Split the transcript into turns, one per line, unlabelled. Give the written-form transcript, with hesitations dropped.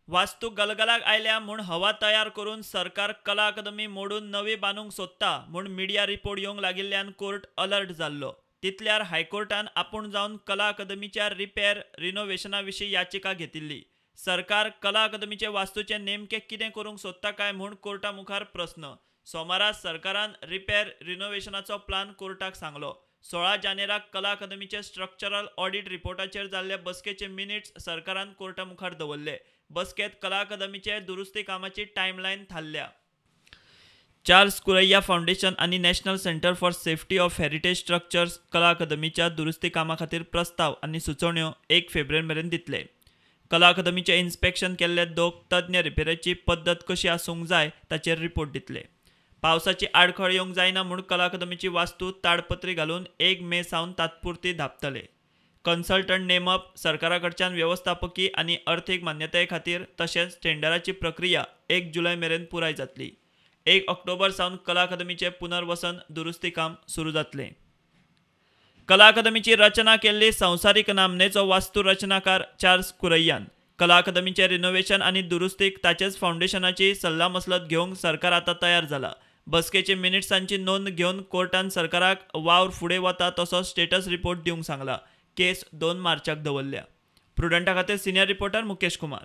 वास्तू गलगलाक आयल्या म्हूण हवा तयार करून सरकार कला अकादमी मोडून नवी बांदूंक सोदता म्हूण मिडिया रिपोर्ट येवंक लागिल्ल्यान कोर्ट अलर्ट जाल्लो. तितल्यार हायकोर्टान आपूण जावन कला अकादमीच्या रिपेर रिनोव्हेशना विशीं याचिका घेतिल्ली. सरकार कला अकादमीचे वास्तूचे नेमके कितें करूंक सोदता काय म्हूण कोर्टा मुखार प्रस्न. सोमारा सरकारान रिपेर रिनोव्हेशनाचो प्लान कोर्टाक सांगलो. 16 जानेराक कला अकादमीचे स्ट्रक्चरल ऑडिट रिपोर्टाचेर जाल्ले बसकेचे मिनिट्स सरकारान कोर्टा मुखार दवरले. बसकेत कला अकादमीचे दुरुस्ती कामाची टायमलायन थारल्या. चार्ल्स कुरैया फाउंडेशन आणि national centre for safety of heritage structures कला अकादमीच्या दुरुस्ती कामा खातीर प्रस्ताव आनी सुचोवण्यो 1 फेब्रुवारी मेरेन दितले. कला अकादमीचे इन्स्पेक्शन केल्ले दोग तज्ञ रिपेरीची पद्दत कशी आसूंक जाय ताचेर रिपोर्ट दितले. पावसाची आडखळ येवंक जायना म्हूण कला अकादमीची वास्तू ताडपत्री घालून 1 मे सावन तात्पुरती धांपतले. कन्सल्टंट नेमप, सरकारा कडच्यान व्यवस्थापकी आनी अर्थीक मान्यताये खातीर तशेंच टेंडराची प्रक्रिया 1 जुलय मेरेन पुराय जातली. 1 ऑक्टोबर सावन कला अकादमीचे पुनर्वसन दुरुस्ती काम सुरू जातले. कला अकादमीची रचना केल्ली संवसारीक नामनेचो वास्तू रचनाकार चार्ल्स कुरैयान कला अकादमीचे रिनोव्हेशन आनी दुरुस्तीक ताचेच फाउंडेशनाची सल्लामसलत घेवंक सरकार आतां तयार जाला. बसकेचे मिनिट्सांची नोंद घेवन कोर्टान सरकाराक वावर फुडें वता तसो स्टेटस रिपोर्ट दिवंक सांगला. केस 2 मार्चाक दवरल्या. प्रुडंटा खातीर सिनियर रिपोर्टर मुकेश कुमार.